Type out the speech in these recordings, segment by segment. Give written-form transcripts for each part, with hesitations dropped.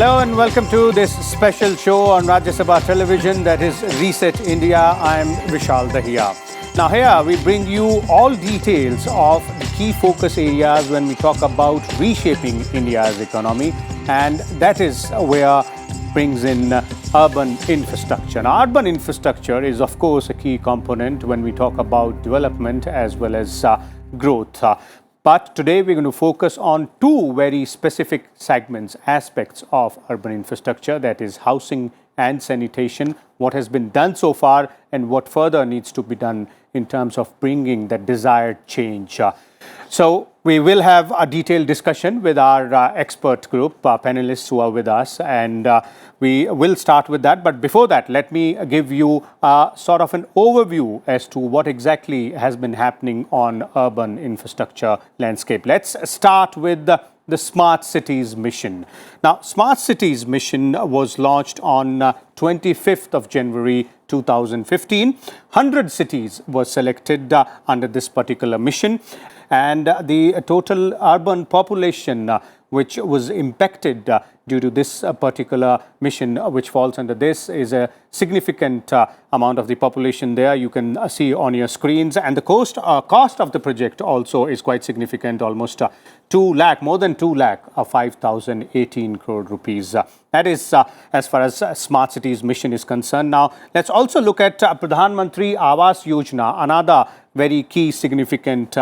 Hello and welcome to this special show on Rajya Sabha television, that is Reset India. I am Vishal Dahiya. Now here we bring you all details of the key focus areas when we talk about reshaping India's economy, and that is where brings in urban infrastructure. Now, urban infrastructure is of course a key component when we talk about development as well as growth. But today we're going to focus on two very specific segments, aspects of urban infrastructure, that is housing and sanitation, what has been done so far and what further needs to be done in terms of bringing that desired change. So we will have a detailed discussion with our expert group, panelists who are with us, and we will start with that. But before that, let me give you sort of an overview as to what exactly has been happening on urban infrastructure landscape. Let's start with the Smart Cities mission. Now, Smart Cities mission was launched on 25th of January 2015. 100 cities were selected under this particular mission, and the total urban population which was impacted due to this particular mission, which falls under this, is a significant amount of the population there. You can see on your screens, and the cost of the project also is quite significant, almost 2 lakh, more than 2 lakh, 5,018 crore rupees. That is as far as Smart Cities mission is concerned. Now, let's also look at Pradhan Mantri Awas Yojana, another very key significant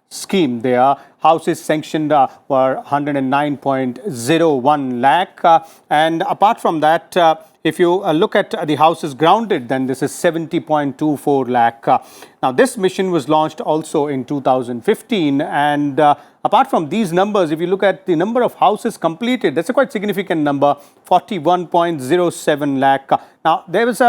scheme there. Houses sanctioned were 109.01 lakh, and apart from that, if you look at the houses grounded, then this is 70.24 lakh. Now, this mission was launched also in 2015, and apart from these numbers, if you look at the number of houses completed, that's a quite significant number, 41.07 lakh. Now, there was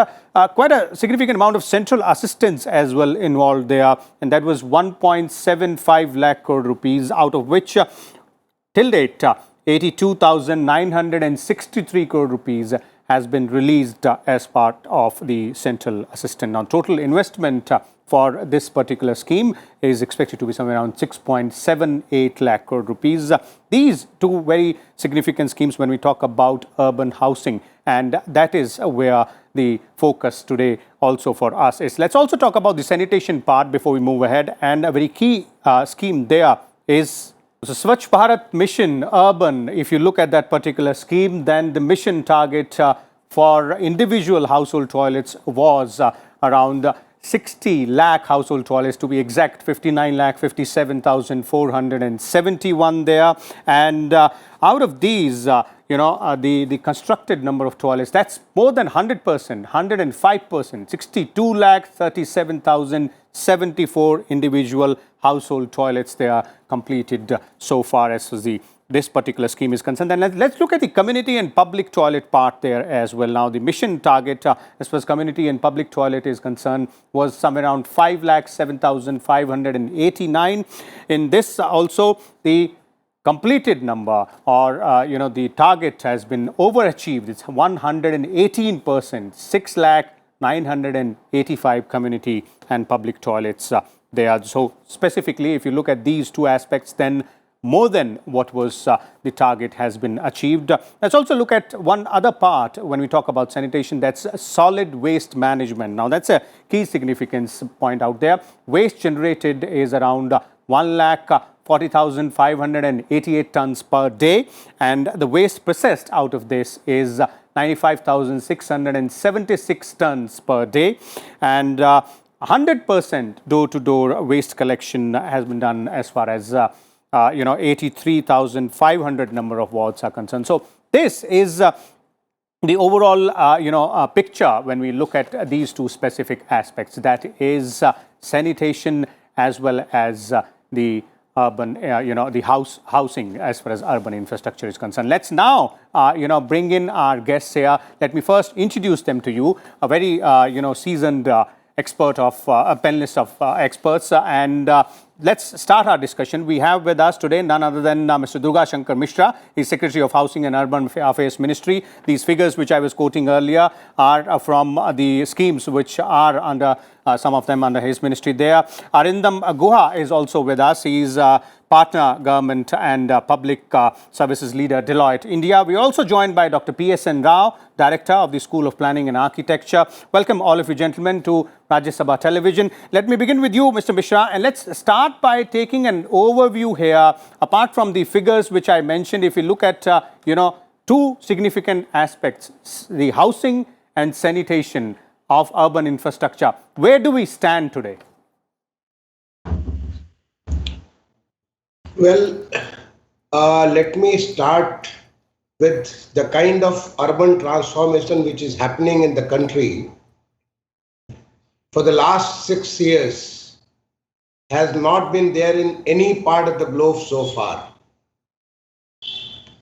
quite a significant amount of central assistance as well involved there, and that was 1.75 lakh crore rupees, out of which till date 82,963 crore rupees has been released as part of the central assistance. Now, total investment for this particular scheme is expected to be somewhere around 6.78 lakh crore rupees. These two very significant schemes when we talk about urban housing, and that is where the focus today also for us is. Let's also talk about the sanitation part before we move ahead, and a very key scheme there is the Swachh Bharat Mission Urban. If you look at that particular scheme, then the mission target for individual household toilets was around 60 lakh household toilets, to be exact, 59 lakh 57,471 there. And out of these, the constructed number of toilets, that's more than 100%, 105%, 62 lakh 37,074 individual household toilets they are completed so far as this particular scheme is concerned. And let's look at the community and public toilet part there as well. Now, the mission target as far as community and public toilet is concerned was somewhere around 5,07,589. In this also, the completed number, or the target has been overachieved. It's 118%, 6,985 community and public toilets there. So specifically, if you look at these two aspects, then more than what was the target has been achieved. Let's also look at one other part when we talk about sanitation, that's solid waste management. Now, that's a key significance point out there. Waste generated is around 1,40,588 tons per day, and the waste processed out of this is 95,676 tons per day, and 100% door-to-door waste collection has been done as far as 83,500 number of wards are concerned. So this is the overall picture when we look at these two specific aspects, that is sanitation as well as the urban, the housing as far as urban infrastructure is concerned. Let's now, bring in our guests here. Let me first introduce them to you. A very, seasoned expert of a panelist of experts, and let's start our discussion. We have with us today none other than Mr. Durga Mishra. He's Secretary of Housing and Urban Affairs Ministry. These figures which I was quoting earlier are from the schemes which are under, some of them under his ministry there. Arindam Guha is also with us. He's partner government and public services leader, Deloitte, India. We are also joined by Dr. P.S.N. Rao, Director of the School of Planning and Architecture. Welcome all of you gentlemen to Rajya Sabha Television. Let me begin with you, Mr. Mishra, and let's start by taking an overview here. Apart from the figures which I mentioned, if you look at, two significant aspects, the housing and sanitation of urban infrastructure. Where do we stand today? Well, let me start with the kind of urban transformation which is happening in the country. For the last 6 years has not been there in any part of the globe so far.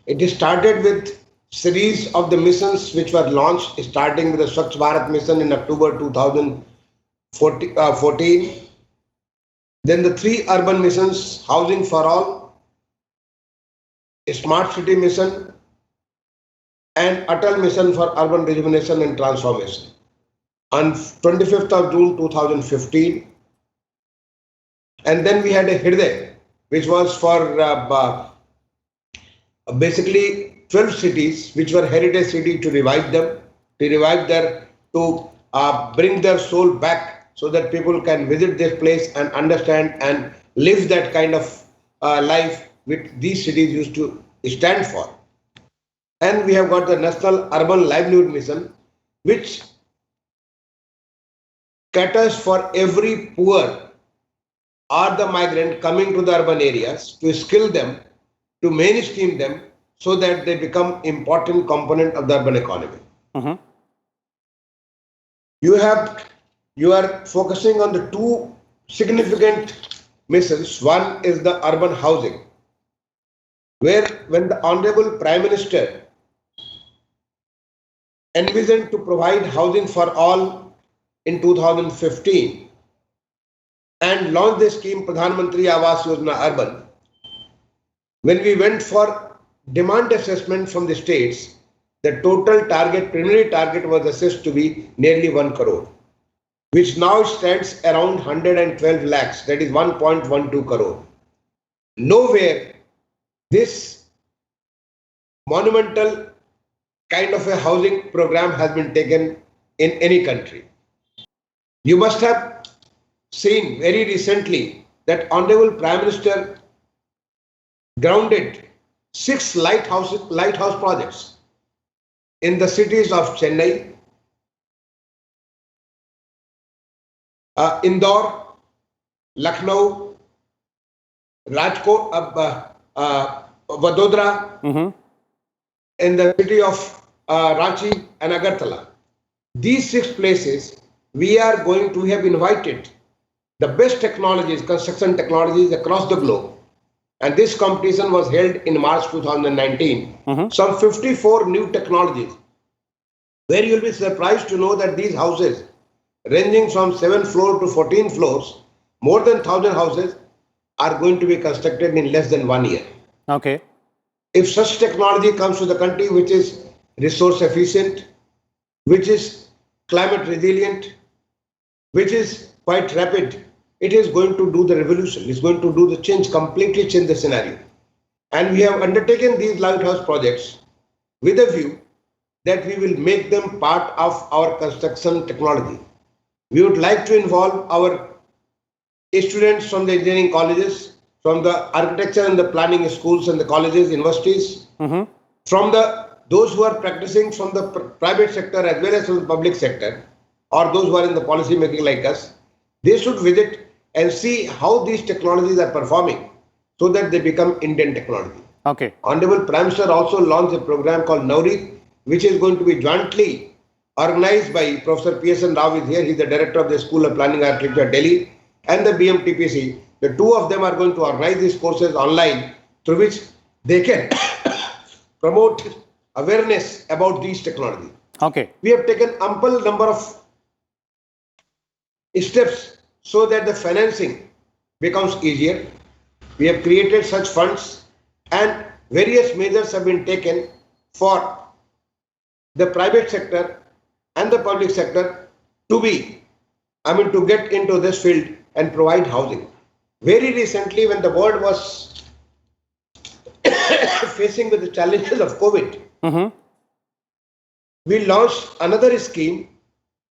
It started with series of the missions which were launched, starting with the Swachh Bharat mission in October 2014. Then the 3 urban missions, Housing for All, Smart City mission, and Atal mission for urban rejuvenation and transformation. On 25th of June 2015, and then we had a Hriday, which was for basically 12 cities, which were heritage cities, to revive them, to bring their soul back, so that people can visit this place and understand and live that kind of life which these cities used to stand for. And we have got the National Urban Livelihood Mission, which caters for every poor or the migrant coming to the urban areas, to skill them, to mainstream them, so that they become important component of the urban economy. Mm-hmm. You are focusing on the 2 significant missions. One is the urban housing, where when the Honorable Prime Minister envisioned to provide housing for all in 2015 and launched the scheme Pradhan Mantri Awas Yojana Urban, when we went for demand assessment from the states, the total target, preliminary target, was assessed to be nearly 1 crore, which now stands around 112 lakhs, that is 1.12 crore. Nowhere this monumental kind of a housing program has been taken in any country. You must have seen very recently that Honorable Prime Minister grounded 6 lighthouse projects in the cities of Chennai, Indore, Lucknow, Rajkot, Vadodara, in the city of Ranchi and Agartala. These 6 places, we are going to have invited the best technologies, construction technologies across the globe. And this competition was held in March 2019. Some 54 new technologies, where you will be surprised to know that these houses, ranging from 7 floors to 14 floors, more than 1,000 houses, are going to be constructed in less than 1 year. Okay. If such technology comes to the country, which is resource efficient, which is climate resilient, which is quite rapid, it is going to do the revolution. It's going to do the change, completely change the scenario. And we have undertaken these lighthouse projects with a view that we will make them part of our construction technology. We would like to involve our students from the engineering colleges, from the architecture and the planning schools and the colleges, universities, from those who are practicing from the private sector as well as from the public sector, or those who are in the policy making like us. They should visit and see how these technologies are performing, so that they become Indian technology. Okay. Honorable Prime Minister also launched a program called Nauri, which is going to be jointly organized by Professor P.S.N. Rao is here. He is the Director of the School of Planning and Architecture, Delhi, and the BMTPC. The 2 of them are going to organize these courses online, through which they can promote awareness about these technologies. Okay. We have taken ample number of steps so that the financing becomes easier. We have created such funds and various measures have been taken for the private sector and the public sector to get into this field and provide housing. Very recently, when the world was facing with the challenges of COVID, we launched another scheme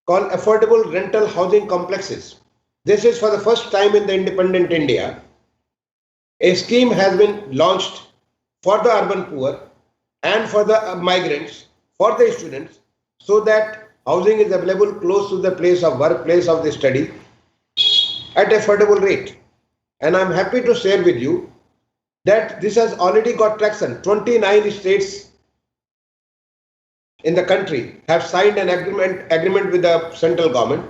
called Affordable Rental Housing Complexes. This is for the first time in the independent India. A scheme has been launched for the urban poor and for the migrants, for the students, so that housing is available close to the place of work, place of the study at affordable rate. And I'm happy to share with you that this has already got traction. 29 states in the country have signed an agreement with the central government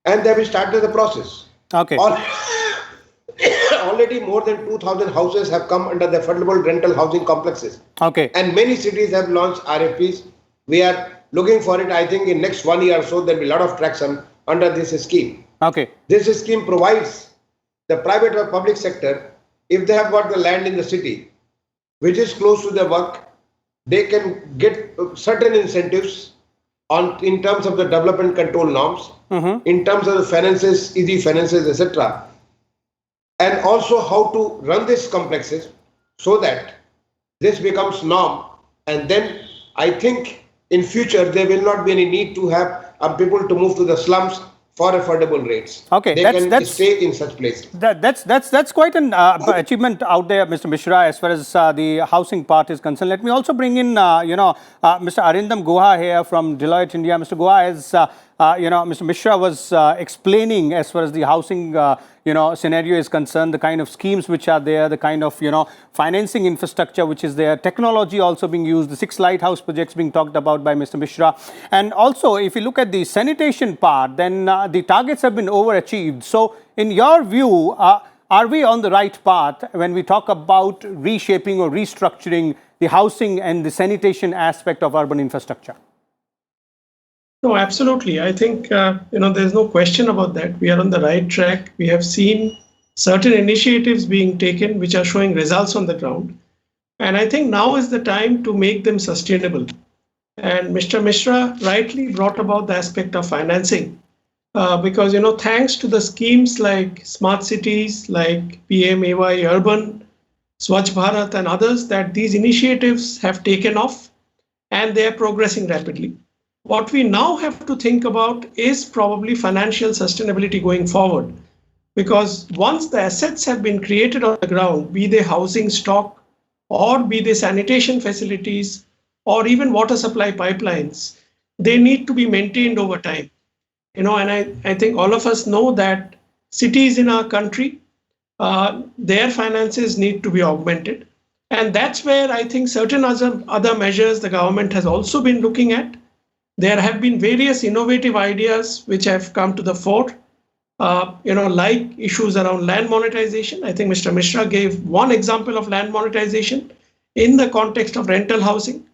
and they have started the process. Okay. Already more than 2,000 houses have come under the affordable rental housing complexes. Okay. And many cities have launched RFPs. We are looking for it. I think in next 1 year or so, there will be a lot of traction under this scheme. Okay. This scheme provides the private or public sector, if they have got the land in the city, which is close to the work, they can get certain incentives in terms of the development control norms, in terms of the finances, easy finances, etc. And also how to run these complexes so that this becomes norm. And then I think in future there will not be any need to have people to move to the slums for affordable rates. Okay, they can stay in such places. That's quite an achievement out there, Mr. Mishra, as far as the housing part is concerned. Let me also bring in, Mr. Arindam Guha here from Deloitte, India. Mr. Guha, as Mr. Mishra was explaining as far as the housing, scenario is concerned, the kind of schemes which are there, the kind of, financing infrastructure which is there, technology also being used, the 6 lighthouse projects being talked about by Mr. Mishra. And also, if you look at the sanitation part, then the targets have been overachieved. So, in your view, are we on the right path when we talk about reshaping or restructuring the housing and the sanitation aspect of urban infrastructure? No, absolutely. I think, there's no question about that. We are on the right track. We have seen certain initiatives being taken which are showing results on the ground. And I think now is the time to make them sustainable. And Mr. Mishra rightly brought about the aspect of financing because, thanks to the schemes like Smart Cities, like PMAY Urban, Swachh Bharat and others, that these initiatives have taken off and they are progressing rapidly. What we now have to think about is probably financial sustainability going forward, because once the assets have been created on the ground, be they housing stock or be they sanitation facilities or even water supply pipelines, they need to be maintained over time. And I think all of us know that cities in our country, their finances need to be augmented. And that's where I think certain other measures the government has also been looking at. There have been various innovative ideas which have come to the fore, like issues around land monetization. I think Mr. Mishra gave one example of land monetization in the context of rental housing.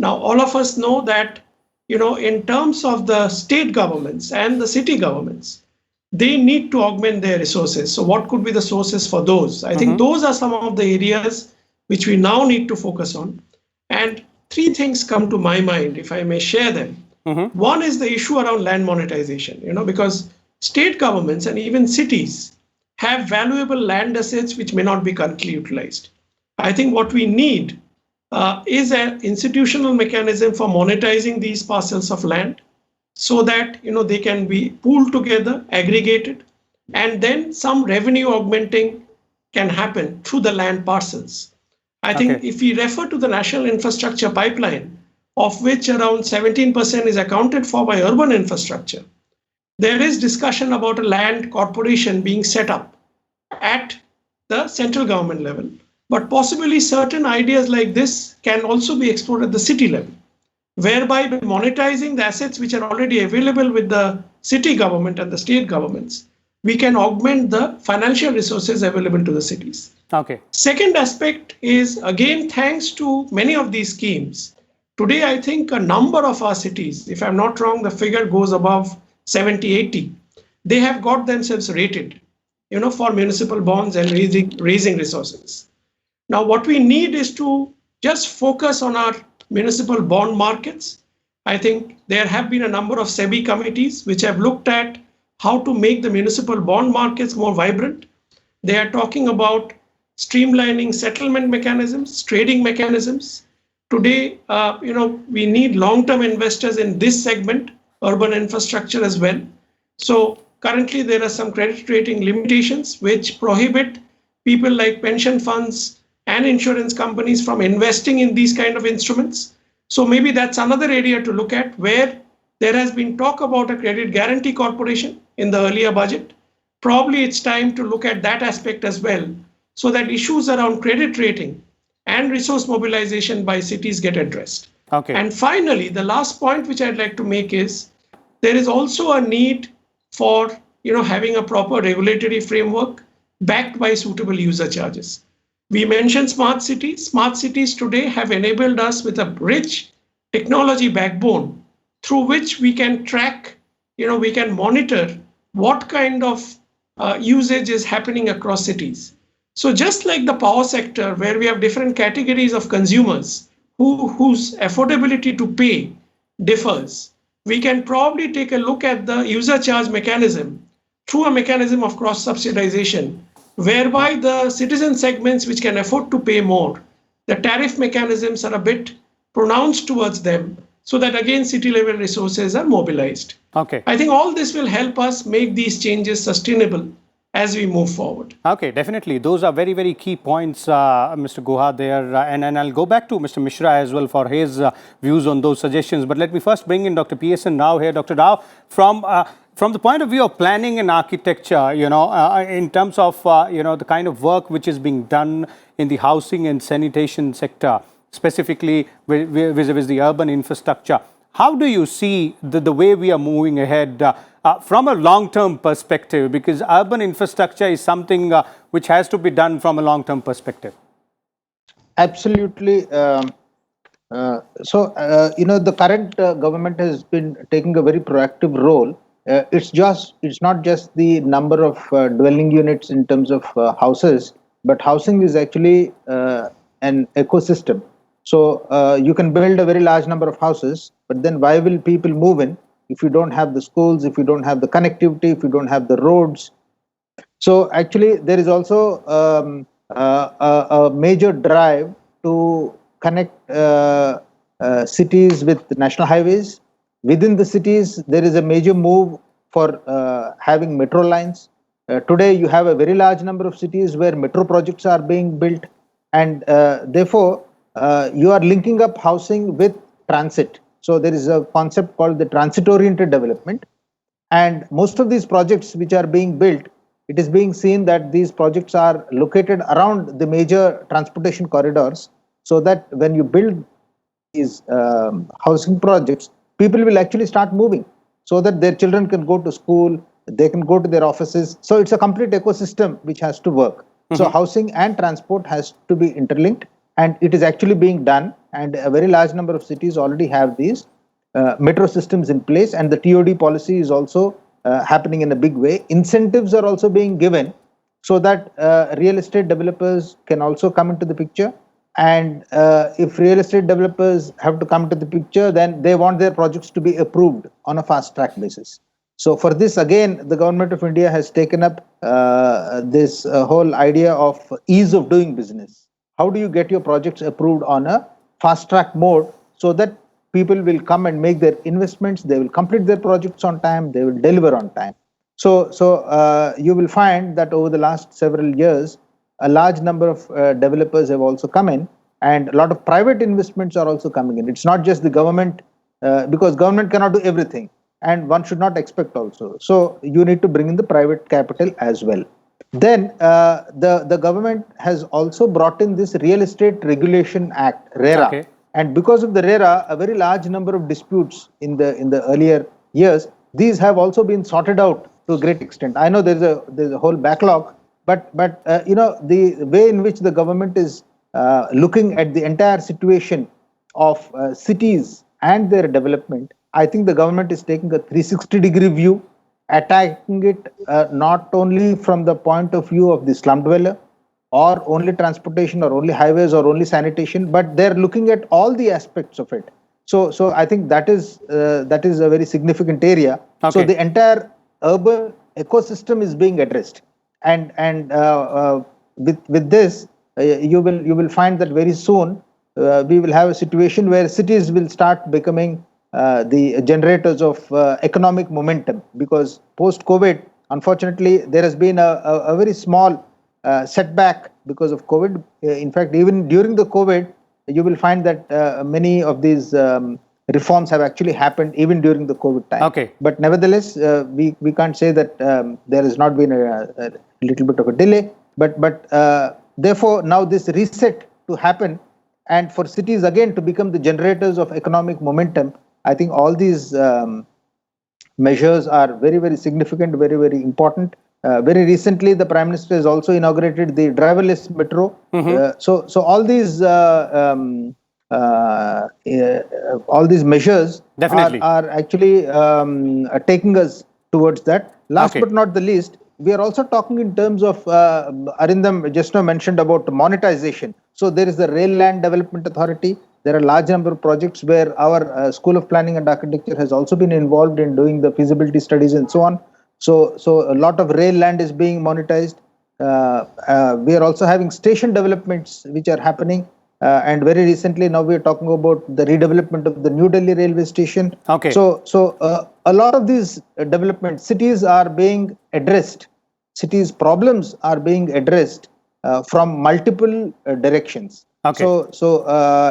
Now, all of us know that, in terms of the state governments and the city governments, they need to augment their resources. So what could be the sources for those? I think those are some of the areas which we now need to focus on. And 3 things come to my mind, if I may share them. One is the issue around land monetization, because state governments and even cities have valuable land assets which may not be currently utilized. I think what we need is an institutional mechanism for monetizing these parcels of land so that, they can be pooled together, aggregated, and then some revenue augmenting can happen through the land parcels. I think if we refer to the national infrastructure pipeline, of which around 17% is accounted for by urban infrastructure, there is discussion about a land corporation being set up at the central government level. But possibly certain ideas like this can also be explored at the city level, whereby by monetizing the assets which are already available with the city government and the state governments, we can augment the financial resources available to the cities. Okay. Second aspect is, again, thanks to many of these schemes, today I think a number of our cities, if I'm not wrong, the figure goes above 70, 80, they have got themselves rated. for municipal bonds and raising resources. Now, what we need is to just focus on our municipal bond markets. I think there have been a number of SEBI committees which have looked at how to make the municipal bond markets more vibrant. They are talking about streamlining settlement mechanisms, trading mechanisms. Today, we need long-term investors in this segment, urban infrastructure as well. So currently, there are some credit rating limitations which prohibit people like pension funds and insurance companies from investing in these kind of instruments. So maybe that's another area to look at, where there has been talk about a credit guarantee corporation in the earlier budget. Probably it's time to look at that aspect as well, so that issues around credit rating and resource mobilization by cities get addressed. Okay. And finally, the last point which I'd like to make is there is also a need for having a proper regulatory framework backed by suitable user charges. We mentioned smart cities. Smart cities today have enabled us with a rich technology backbone through which we can track, we can monitor what kind of usage is happening across cities. So just like the power sector, where we have different categories of consumers whose affordability to pay differs, we can probably take a look at the user charge mechanism through a mechanism of cross-subsidization, whereby the citizen segments which can afford to pay more, the tariff mechanisms are a bit pronounced towards them, so that again city-level resources are mobilized. Okay. I think all this will help us make these changes sustainable as we move forward. Okay, definitely. Those are very, very key points, Mr. Guha there. And I'll go back to Mr. Mishra as well for his views on those suggestions. But let me first bring in Dr. Pearson Rao here. Dr. Rao, from the point of view of planning and architecture, in terms of, the kind of work which is being done in the housing and sanitation sector, specifically vis-a-vis the urban infrastructure, how do you see the way we are moving ahead from a long-term perspective? Because urban infrastructure is something which has to be done from a long-term perspective. Absolutely. The current government has been taking a very proactive role. It's not just the number of dwelling units in terms of houses, but housing is actually an ecosystem. So you can build a very large number of houses, but then why will people move in if you don't have the schools, if you don't have the connectivity, if you don't have the roads? So actually there is also a major drive to connect cities with national highways. Within the cities, there is a major move for having metro lines. Today, you have a very large number of cities where metro projects are being built, and therefore, you are linking up housing with transit. So there is a concept called the transit-oriented development. And most of these projects which are being built, it is being seen that these projects are located around the major transportation corridors, so that when you build these housing projects, people will actually start moving, so that their children can go to school, they can go to their offices. So it's a complete ecosystem which has to work. So housing and transport has to be interlinked, and it is actually being done. And a very large number of cities already have these metro systems in place, and the TOD policy is also happening in a big way. Incentives are also being given so that real estate developers can also come into the picture. And if real estate developers have to come into the picture, then they want their projects to be approved on a fast track basis. So for this, again, the government of India has taken up this whole idea of ease of doing business. How do you get your projects approved on a fast track mode, so that people will come and make their investments, they will complete their projects on time, they will deliver on time. So you will find that over the last several years, a large number of developers have also come in, and a lot of private investments are also coming in. It's not just the government, because government cannot do everything, and one should not expect also. So you need to bring in the private capital as well. Then the government has also brought in this Real Estate Regulation Act, RERA. Okay. And because of the RERA, a very large number of disputes in the earlier years, these have also been sorted out to a great extent. I know there's a whole backlog, but the way in which the government is looking at the entire situation of cities and their development, I think the government is taking a 360-degree view. attacking it not only from the point of view of the slum dweller or only transportation or only highways or only sanitation, but they're looking at all the aspects of it. So I think that is a very significant area. Okay. So the entire urban ecosystem is being addressed, and with this you will find that very soon we will have a situation where cities will start becoming the generators of economic momentum, because post-COVID, unfortunately, there has been a very small setback because of COVID. In fact, even during the COVID, you will find that many of these reforms have actually happened even during the COVID time. Okay. But nevertheless, we can't say that there has not been a little bit of a delay. But therefore, now this reset to happen, and for cities again to become the generators of economic momentum, I think all these measures are very, very significant, very, very important. Very recently, the Prime Minister has also inaugurated the driverless metro. So all these measures are actually taking us towards that. Last but not the least, we are also talking in terms of Arindam just now mentioned about monetization. So there is the Rail Land Development Authority. There are a large number of projects where our School of Planning and Architecture has also been involved in doing the feasibility studies and so on. So a lot of rail land is being monetized. We are also having station developments which are happening. And very recently now we are talking about the redevelopment of the New Delhi railway station. Okay. So a lot of these developments, cities are being addressed. Cities' problems are being addressed from multiple directions. Okay. So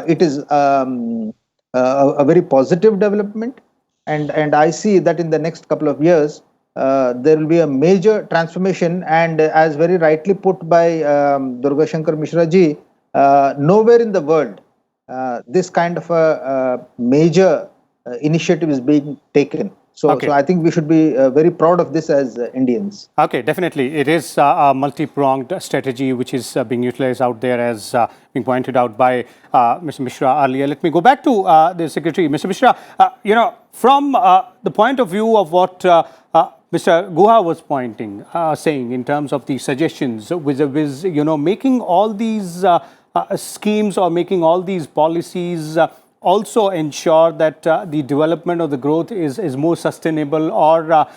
it is a very positive development, and I see that in the next couple of years there will be a major transformation. And as very rightly put by Durga Shanker Mishra ji, nowhere in the world this kind of a major initiative is being taken. So I think we should be very proud of this as Indians. Okay, definitely. It is a multi-pronged strategy which is being utilized out there, as being pointed out by Mr. Mishra earlier. Let me go back to the Secretary. Mr. Mishra, from the point of view of what Mr. Guha was saying in terms of the suggestions with making all these schemes or making all these policies also ensure that the development of the growth is more sustainable, or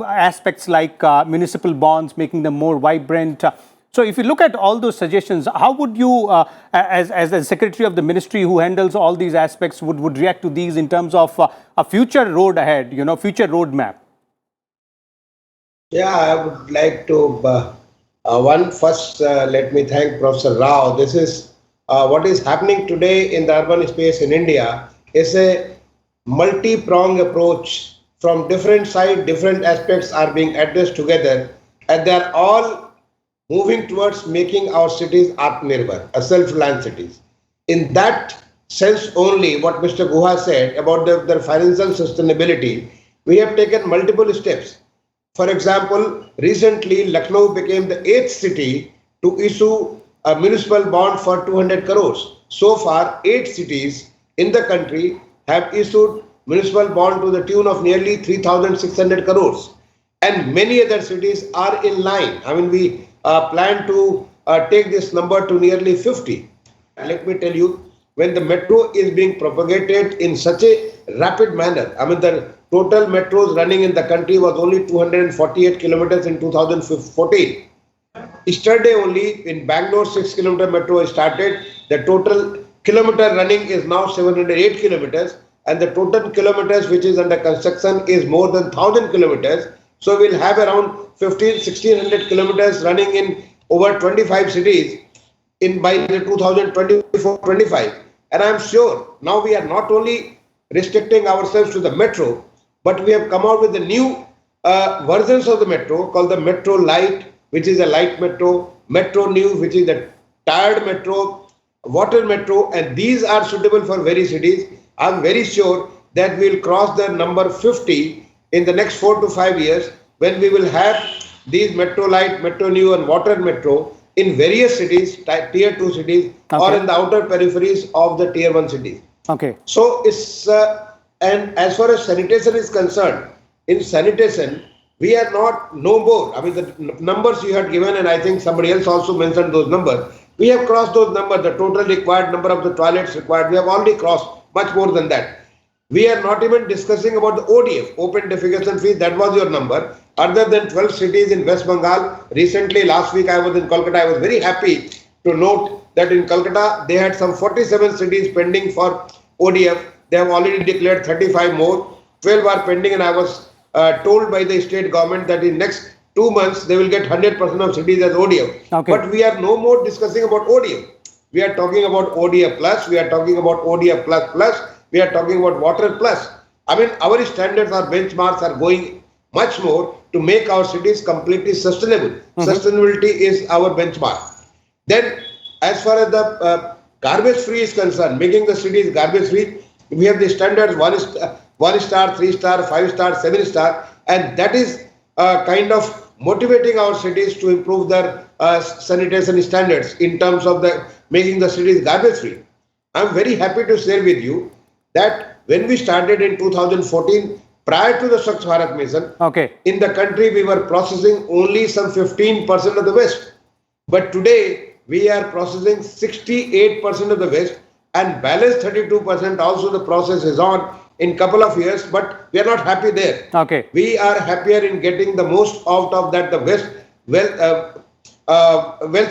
aspects like municipal bonds, making them more vibrant. So if you look at all those suggestions, how would you, as the Secretary of the Ministry who handles all these aspects, would react to these in terms of a future road ahead, future roadmap? Yeah, I would like to, first let me thank Professor Rao. This is what is happening today in the urban space in India is a multi-pronged approach. From different sides, different aspects are being addressed together, and they are all moving towards making our cities Atmanirbhar, self-reliant cities. In that sense only, what Mr. Guha said about their financial sustainability, we have taken multiple steps. For example, recently Lucknow became the 8th city to issue a municipal bond for 200 crores. So far, 8 cities in the country have issued municipal bond to the tune of nearly 3,600 crores. And many other cities are in line. I mean, we plan to take this number to nearly 50. Let me tell you, when the metro is being propagated in such a rapid manner, I mean, the total metros running in the country was only 248 kilometers in 2014. Yesterday only in Bangalore 6-kilometer metro started. The total kilometer running is now 708 kilometers, and the total kilometers which is under construction is more than 1,000 kilometers. So we'll have around 1,600 kilometers running in over 25 cities by the 2024-25. And I'm sure now we are not only restricting ourselves to the metro, but we have come out with the new versions of the metro called the Metro Light, which is a light metro, Metro New, which is a tired metro, water metro, and these are suitable for various cities. I'm very sure that we'll cross the number 50 in the next 4 to 5 years, when we will have these Metro Light, Metro New and water metro in various cities, tier 2 cities, or in the outer peripheries of the tier 1 cities. Okay. So it's, and as far as sanitation is concerned, in sanitation, We are not no more. I mean, the numbers you had given, and I think somebody else also mentioned those numbers. We have crossed those numbers. The total required number of the toilets required, we have already crossed much more than that. We are not even discussing about the ODF, open defecation fees. That was your number. Other than 12 cities in West Bengal, recently last week I was in Kolkata. I was very happy to note that in Kolkata they had some 47 cities pending for ODF. They have already declared 35 more. 12 are pending, and I was told by the state government that in next 2 months they will get 100% of cities as ODF. Okay. But we are no more discussing about ODF. We are talking about ODF plus. We are talking about ODF plus plus. We are talking about water plus. I mean, our standards, our benchmarks are going much more to make our cities completely sustainable. Sustainability is our benchmark. Then, as far as the garbage free is concerned, making the cities garbage free, we have the standards 1 star, 3 star, 5 star, 7 star, and that is kind of motivating our cities to improve their sanitation standards in terms of the making the cities garbage free. I'm very happy to share with you that when we started in 2014, prior to the Swachh Bharat mission, in the country we were processing only some 15% of the waste. But today we are processing 68% of the waste, and balance 32% also the process is on in couple of years, but we are not happy there. We are happier in getting the most out of that, the waste, wealth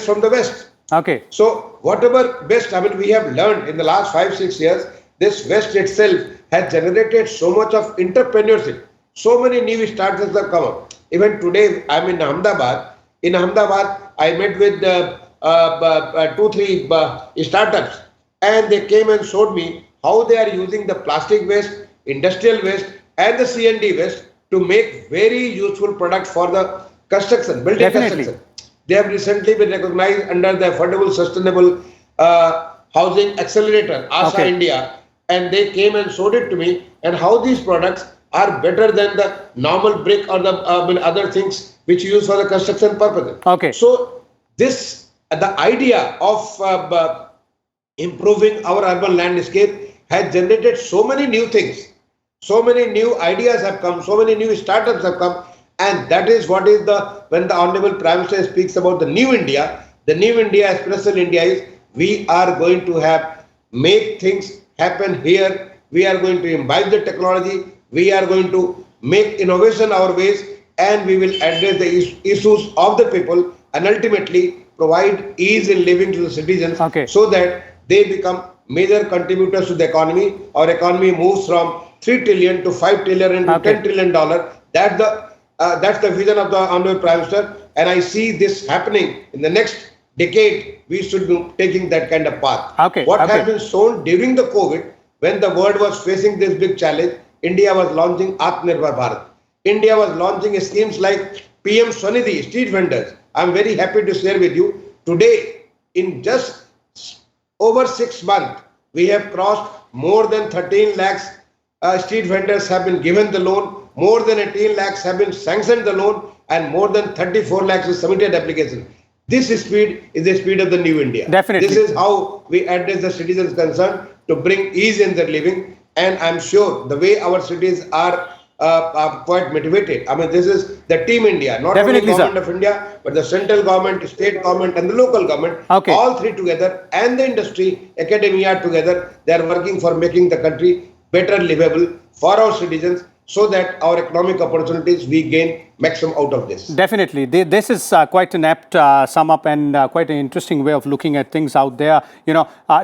from the west. So whatever best, I mean, we have learned in the last 5-6 years, this West itself has generated so much of entrepreneurship. So many new startups have come up. Even today, I'm in Ahmedabad. In Ahmedabad, I met with 2-3 startups, and they came and showed me how they are using the plastic waste, industrial waste, and the C&D waste to make very useful products for the construction, building construction. They have recently been recognized under the Affordable Sustainable Housing Accelerator, ASA India, and they came and showed it to me, and how these products are better than the normal brick or the other things which you use for the construction purposes. So this, the idea of improving our urban landscape has generated so many new things. So many new ideas have come, so many new startups have come, and that is what is when the Honorable Prime Minister speaks about the new India, aspirational India is, we are going to make things happen here. We are going to imbibe the technology. We are going to make innovation our ways, and we will address the issues of the people, and ultimately provide ease in living to the citizens, so that they become major contributors to the economy. Our economy moves from 3 trillion to 5 trillion into $10 trillion. That's the vision of the Honorable Prime Minister, and I see this happening in the next decade. We should be taking that kind of path. What has been shown during the COVID, when the world was facing this big challenge, India was launching Atmanirbhar Bharat. India was launching schemes like PM Swanidhi, street vendors. I'm very happy to share with you today, in just over 6 months, we have crossed more than 13 lakhs street vendors have been given the loan, more than 18 lakhs have been sanctioned the loan, and more than 34 lakhs have submitted application. This speed is the speed of the new India. This is how we address the citizens' concern to bring ease in their living, and I'm sure the way our cities are quite motivated. I mean, this is the team India, not only government of India, but the central government, state government, and the local government, all three together, and the industry, academia together. They are working for making the country better livable for our citizens, so that our economic opportunities, we gain maximum out of this. Definitely. This is quite an apt sum up, and quite an interesting way of looking at things out there.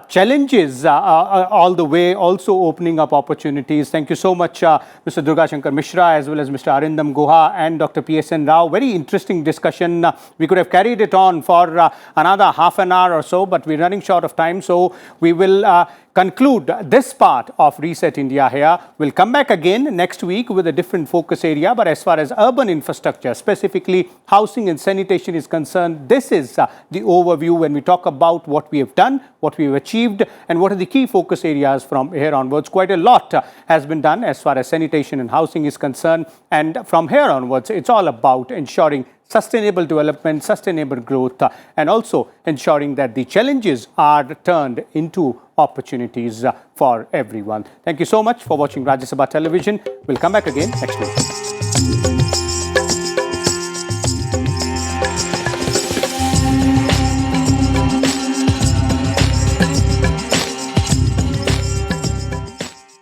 Challenges all the way, also opening up opportunities. Thank you so much, Mr. Durga Shankar Mishra, as well as Mr. Arindam Guha and Dr. PSN Rao. Very interesting discussion. We could have carried it on for another half an hour or so, but we're running short of time. So we will conclude this part of Reset India here. We'll come back again next week with a different focus area. But as far as urban infrastructure, specifically housing and sanitation is concerned, this is the overview when we talk about what we have done, what we have achieved, and what are the key focus areas from here onwards. Quite a lot has been done as far as sanitation and housing is concerned. And from here onwards, it's all about ensuring sustainable development, sustainable growth, and also ensuring that the challenges are turned into opportunities for everyone. Thank you so much for watching Rajya Sabha Television. We'll come back again next week.